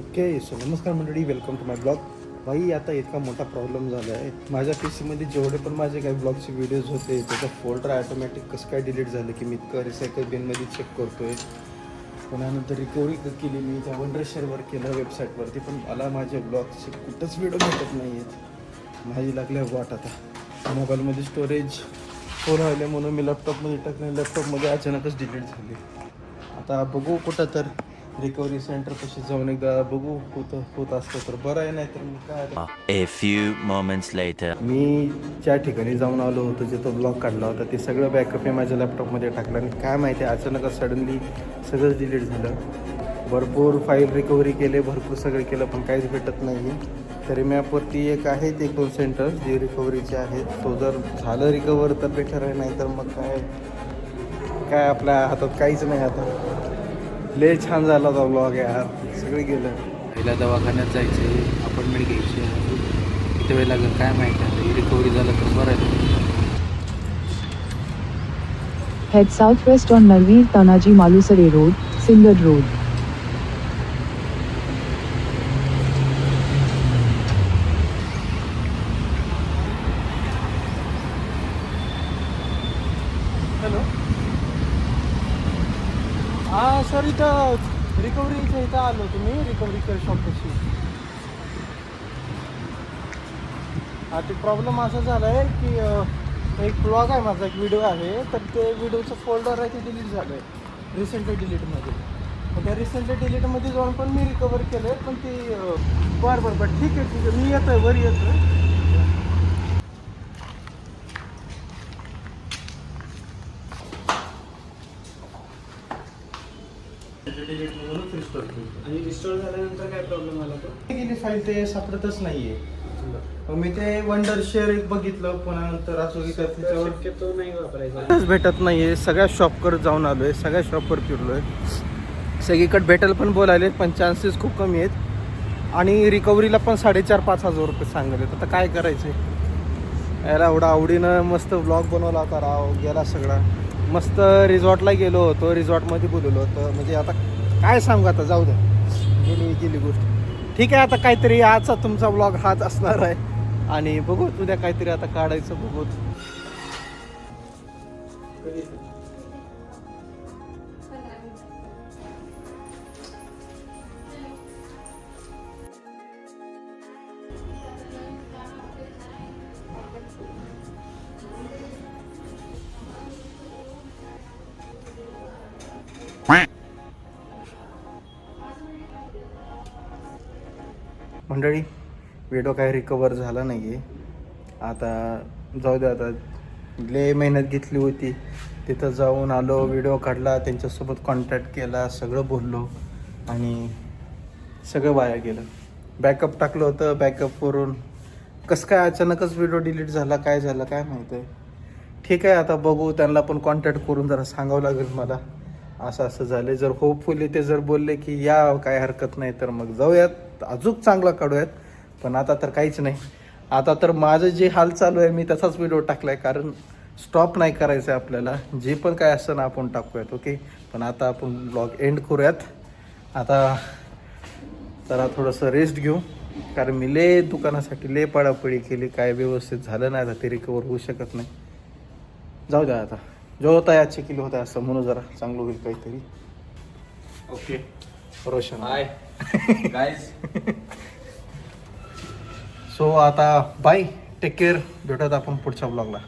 Okay so नमस्कार मंडळी, welcome to my blog. भाई आता इतका मोठा प्रॉब्लेम झाला आहे माझ्या पी सीमध्ये. जेवढे पण माझे काही ब्लॉगचे व्हिडिओज होते त्याचं फोल्डर ॲटोमॅटिक कसं काय डिलीट झालं की मी इतकं रिसायकल बिनमध्ये चेक करतो आहे. पुण्यानंतर रिकव्हरी केली मी त्या वंडरशेअरवर केलं वेबसाईटवरती, पण मला माझ्या ब्लॉगचे कुठंच व्हिडिओ भेटत नाही आहेत. माझी लागल्या वाट आता मोबाईलमध्ये स्टोरेज फुल राहिले म्हणून मी लॅपटॉपमध्ये टाकले. लॅपटॉपमध्ये अचानकच डिलीट झाले. आता बघू कुठं तर रिकव्हरी सेंटर कशी जाऊन एकदा बघू होत असतं तर बरं आहे, नाही तर मग काय. A few moments later. मी ज्या ठिकाणी जाऊन आलो होतो जिथं ब्लॉग काढला होता ते सगळं बॅकअप मी माझ्या लॅपटॉपमध्ये टाकलं आणि काय माहिती अचानक सडनली सगळंच डिलीट झालं. भरपूर फाईल रिकव्हरी केले, भरपूर सगळं केलं पण काहीच भेटत नाही. तरी मॅपवरती एक आहेत 1-2 सेंटर्स जे रिकव्हरीचे आहेत. तो जर झालं रिकवर तर बेटर आहे, नाही तर मग काय आपल्या हातात काहीच नाही. आता लय छान झाला होता ब्लॉग यार, सगळे गेलं. पहिला दवाखान्यात जायचे, अपॉइंटमेंट घ्यायची, किती वेळ लागेल काय माहिती. आता रिकव्हरी झालं तर बरं आहे. Head southwest on Narveer Tanaji Malusare Road, Singad Road. Hello, हां सर, इथं रिकव्हरीच्या इथं आलो. तुम्ही रिकव्हरी शॉपपाशी. हा ते प्रॉब्लेम असा झाला आहे की एक ब्लॉग आहे माझा, एक व्हिडिओ आहे, तर ते व्हिडिओचं फोल्डर आहे ते डिलीट झालं आहे रिसेंटली डिलीटमध्ये. मग त्या रिसेंटली डिलीटमध्ये जाऊन पण मी रिकवर केलं आहे, पण ते बरं ठीक आहे मी येतो आहे, वर येतो आहे. आणि रिस्टोर झाल्यानंतर काय प्रॉब्लेम आला तो? गेली फाईल ते सापडतच नाहीये. मग मी ते वंडरशेअर एक बघितलं, पुन्हा नंतर असं त्याच्यावर शक्यतो नाही वापरायचा. भेटत नाहीये. सगळ्या शॉपवर जाऊन आलोय, सगळ्या शॉपवर फिरलोय, सगळीकडे भेटेल पण बोलायले, पण चान्सेस खूप कमी आहेत. आणि रिकव्हरीला पण 4,500-5,000 रुपये सांगले. आता काय करायचं याला. एवढा आवडीनं मस्त ब्लॉग बनवला होता राव, गेला सगळा. मस्त रिसॉर्टला गेलो होतो, रिसॉर्टमध्ये बोलवलं होतं. म्हणजे आता काय सांगू, आता जाऊ द्या, गेली गोष्ट. ठीक आहे, आता काहीतरी आजचा तुमचा ब्लॉग हाच असणार आहे आणि बघू उद्या काहीतरी आता काढायचं बघू. मंडळी, व्हिडिओ काय रिकवर झाला नाही आहे. आता जाऊ द्या, आता लय मेहनत घेतली होती. तिथं जाऊन आलो, व्हिडिओ काढला, त्यांच्यासोबत कॉन्टॅक्ट केला, सगळं बोललो आणि सगळं वाया गेलं. बॅकअप टाकलं होतं, बॅकअपवरून कसं काय अचानकच व्हिडिओ डिलीट झाला, काय झालं काय माहीत आहे. ठीक आहे, आता बघू, त्यांना पण कॉन्टॅक्ट करून जरा सांगावं लागेल मला असं झालं. जर होपफुली ते जर बोलले की या काय हरकत नाही तर मग जाऊयात, अजून चांगला काढूयात. पण आता तर काहीच नाही. आता तर माझं जे हाल चालू आहे मी तसाच व्हिडिओ टाकला आहे, कारण स्टॉप नाही करायचं आहे आपल्याला. जे पण काय असतं ना आपण टाकूयात, ओके. पण आता आपण ब्लॉग एंड करूयात. आता जरा थोडंसं रेस्ट घेऊ, कारण मी दुकानासाठी पडापडी केली, काय व्यवस्थित झालं नाही. आता ते रिकवर होऊ शकत नाही. जाऊ द्या, आता जो होता आजचे किलो होता असं म्हणून जरा चांगलं होईल काहीतरी. Okay Roshan, hi guys. So आता बाय, टेक केअर. भेटत आपण पुढच्या ब्लॉगला.